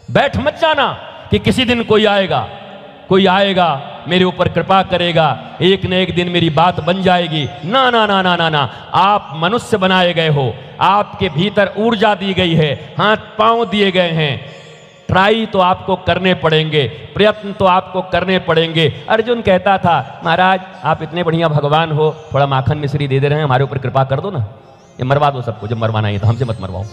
बैठ मत जाना कि किसी दिन कोई आएगा मेरे ऊपर कृपा करेगा, एक न एक दिन मेरी बात बन जाएगी। ना ना ना ना ना ना, आप मनुष्य बनाए गए हो, आपके भीतर ऊर्जा दी गई है, हाथ पांव दिए गए हैं, ट्राई तो आपको करने पड़ेंगे, प्रयत्न तो आपको करने पड़ेंगे। अर्जुन कहता था महाराज आप इतने बढ़िया भगवान हो, थोड़ा माखन मिश्री दे रहे हैं, हमारे ऊपर कृपा कर दो ना, ये मरवा दो सबको, जब मरवाना है तो हमसे मत मरवाओ।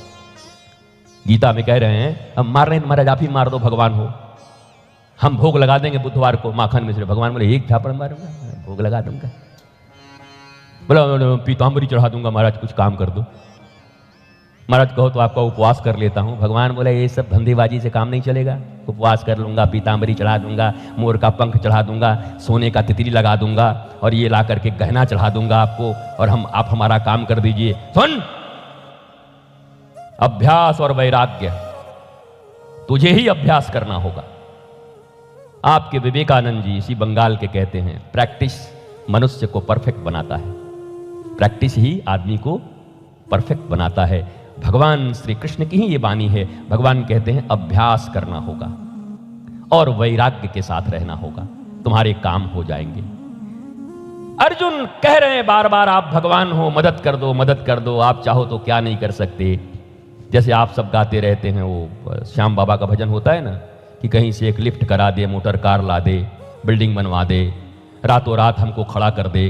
गीता में कह रहे हैं हम मार रहे हैं महाराज आप ही मार दो, भगवान हो, हम भोग लगा देंगे बुधवार को माखन मिश्री। भगवान बोले एक झापड़ मारूंगा, भोग लगा दूंगा, बोला पीताम्बरी चढ़ा दूंगा महाराज, कुछ काम कर दो। महाराज कहो तो आपका उपवास कर लेता हूं। भगवान बोले ये सब धंधेबाजी से काम नहीं चलेगा, उपवास कर लूंगा, पीताम्बरी चढ़ा दूंगा, मोर का पंख चढ़ा दूंगा, सोने का तितली लगा दूंगा और ये ला करके गहना चढ़ा दूंगा आपको, और आप हमारा काम कर दीजिए। सुन, अभ्यास और वैराग्य तुझे ही अभ्यास करना होगा। आपके विवेकानंद जी इसी बंगाल के कहते हैं प्रैक्टिस मनुष्य को परफेक्ट बनाता है, प्रैक्टिस ही आदमी को परफेक्ट बनाता है। भगवान श्री कृष्ण की ही ये वाणी है। भगवान कहते हैं अभ्यास करना होगा और वैराग्य के साथ रहना होगा, तुम्हारे काम हो जाएंगे। अर्जुन कह रहे हैं बार बार आप भगवान हो, मदद कर दो, मदद कर दो, आप चाहो तो क्या नहीं कर सकते। जैसे आप सब गाते रहते हैं, वो श्याम बाबा का भजन होता है ना कि कहीं से एक लिफ्ट करा दे, मोटर कार ला दे, बिल्डिंग बनवा दे, रातों रात हमको खड़ा कर दे।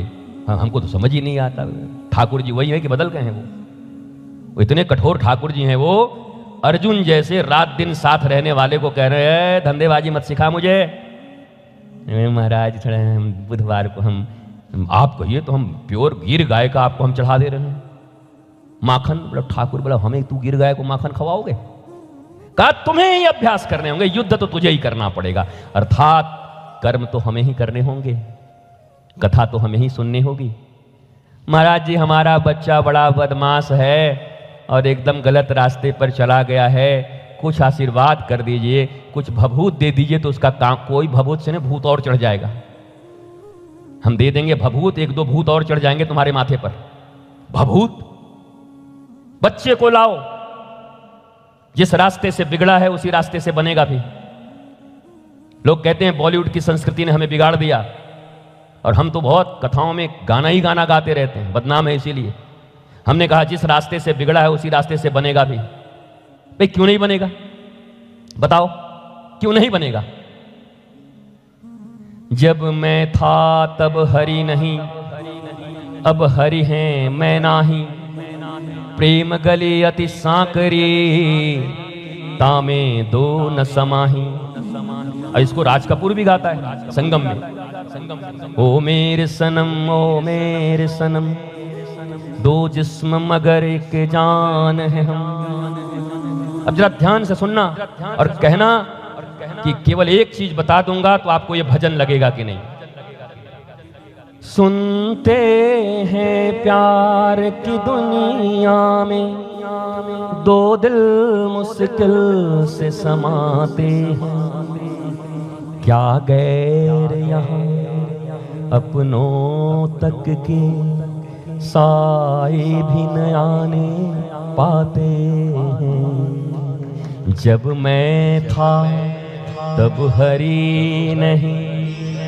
हमको तो समझ ही नहीं आता। ठाकुर जी वही है कि बदल गए हैं? वो इतने कठोर ठाकुर जी हैं। वो अर्जुन जैसे रात दिन साथ रहने वाले को कह रहे हैं धंधेबाजी मत सिखा मुझे महाराज, थोड़ा बुधवार को हम आप कहिए तो हम प्योर गिर गाय का आपको हम चढ़ा दे रहे हैं माखन। मतलब ठाकुर बोला हमें तू गिर गाय को माखन खवाओगे? कहा तुम्हें ही अभ्यास करने होंगे, युद्ध तो तुझे ही करना पड़ेगा, अर्थात कर्म तो हमें ही करने होंगे, कथा तो हमें ही सुननी होगी। महाराज जी हमारा बच्चा बड़ा बदमाश है और एकदम गलत रास्ते पर चला गया है, कुछ आशीर्वाद कर दीजिए, कुछ भभूत दे दीजिए तो उसका काम। कोई भभूत से नहीं, भूत और चढ़ जाएगा। हम दे देंगे भभूत, एक दो भूत और चढ़ जाएंगे तुम्हारे माथे पर। भभूत? बच्चे को लाओ, जिस रास्ते से बिगड़ा है उसी रास्ते से बनेगा भी। लोग कहते हैं बॉलीवुड की संस्कृति ने हमें बिगाड़ दिया, और हम तो बहुत कथाओं में गाना ही गाना गाते रहते हैं, बदनाम है इसीलिए। हमने कहा जिस रास्ते से बिगड़ा है उसी रास्ते से बनेगा भी। भाई क्यों नहीं बनेगा? बताओ क्यों नहीं बनेगा? जब मैं था तब हरि नहीं, अब हरि हैं मैं नाही, प्रेम गले अति सांकरी, तामे दो न समाही। इसको राज कपूर भी गाता है संगम में। ओ मेरे सनम, ओ मेरे सनम, दो जिस्म मगर एक जान है हम। अब जरा ध्यान से सुनना और कहना कि केवल एक चीज बता दूंगा तो आपको यह भजन लगेगा कि नहीं। सुनते हैं प्यार की दुनिया में, दो दिल मुश्किल से समाते हैं, क्या गैर यहाँ अपनों तक के साए भी न आने पाते हैं। जब मैं था तब हरि नहीं,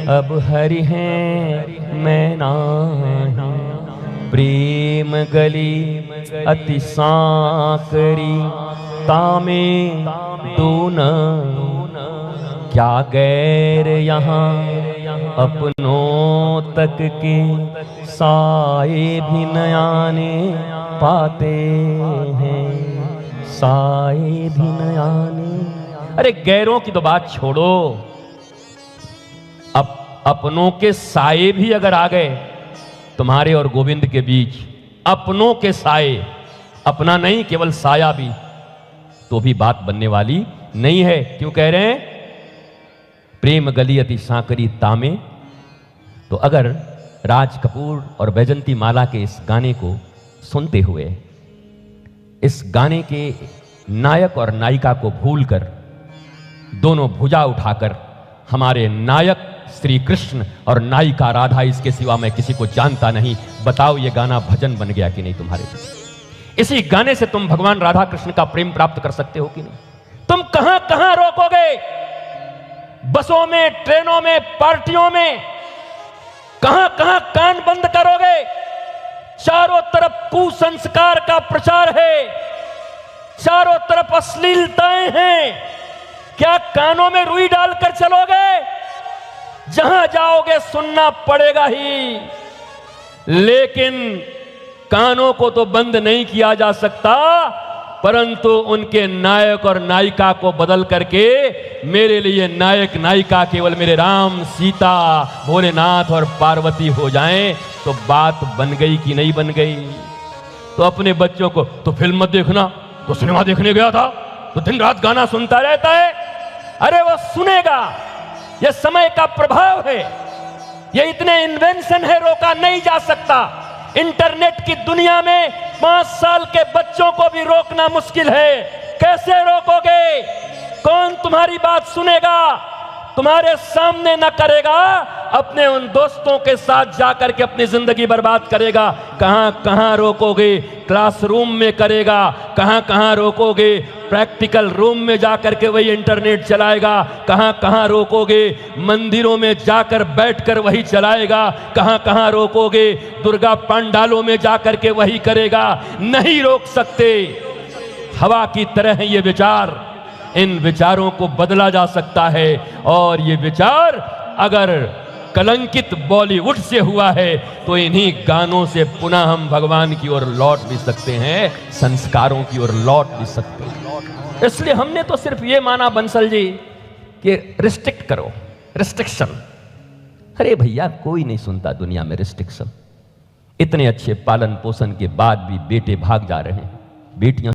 अब हरि हैं मैं नाही, प्रेम गली अति सांकरी, तामे दो न, क्या गैर यहाँ अपनों तक के साए भी न आने पाते हैं, साए भी न आने। अरे गैरों की तो बात छोड़ो, अपनों के साए भी अगर आ गए तुम्हारे और गोविंद के बीच, अपनों के साए, अपना नहीं केवल साया भी, तो भी बात बनने वाली नहीं है। क्यों कह रहे हैं प्रेम गली अति सांकरी तामे? तो अगर राज कपूर और बैजंती माला के इस गाने को सुनते हुए, इस गाने के नायक और नायिका को भूलकर, दोनों भुजा उठाकर हमारे नायक श्री कृष्ण और नायिका राधा, इसके सिवा मैं किसी को जानता नहीं, बताओ ये गाना भजन बन गया कि नहीं तुम्हारे लिए? इसी गाने से तुम भगवान राधा कृष्ण का प्रेम प्राप्त कर सकते हो कि नहीं? तुम कहां कहां रोकोगे? बसों में, ट्रेनों में, पार्टियों में कहां कहां कान बंद करोगे? चारों तरफ कुसंस्कार का प्रचार है, चारों तरफ अश्लीलताएं हैं। क्या कानों में रुई डालकर चलोगे? जहां जाओगे सुनना पड़ेगा ही, लेकिन कानों को तो बंद नहीं किया जा सकता, परंतु उनके नायक और नायिका को बदल करके मेरे लिए नायक नायिका केवल मेरे राम, सीता, भोलेनाथ और पार्वती हो जाएं तो बात बन गई कि नहीं बन गई? तो अपने बच्चों को तो फिल्म मत देखना, तो सिनेमा देखने गया था, तो दिन रात गाना सुनता रहता है। अरे वो सुनेगा, ये समय का प्रभाव है, ये इतने इन्वेंशन है, रोका नहीं जा सकता। इंटरनेट की दुनिया में 5 साल के बच्चों को भी रोकना मुश्किल है। कैसे रोकोगे? कौन तुम्हारी बात सुनेगा? तुम्हारे सामने न करेगा, अपने उन दोस्तों के साथ जाकर के अपनी जिंदगी बर्बाद करेगा। कहां कहां रोकोगे? क्लासरूम में करेगा। कहां कहां रोकोगे? प्रैक्टिकल रूम में जाकर के वही इंटरनेट चलाएगा। कहां कहां रोकोगे? मंदिरों में जाकर बैठकर वही चलाएगा। कहां कहां रोकोगे? दुर्गा पंडालों में जाकर के वही करेगा। नहीं रोक सकते। हवा की तरह है ये विचार, इन विचारों को बदला जा सकता है। और ये विचार अगर कलंकित बॉलीवुड से हुआ है तो इन्हीं गानों से पुनः हम भगवान की ओर लौट भी सकते हैं, संस्कारों की ओर लौट भी सकते हैं। इसलिए हमने तो सिर्फ ये माना बंसल जी कि रिस्ट्रिक्ट करो, रिस्ट्रिक्शन। अरे भैया, कोई नहीं सुनता दुनिया में रिस्ट्रिक्शन। इतने अच्छे पालन पोषण के बाद भी बेटे भाग जा रहे हैं, बेटियां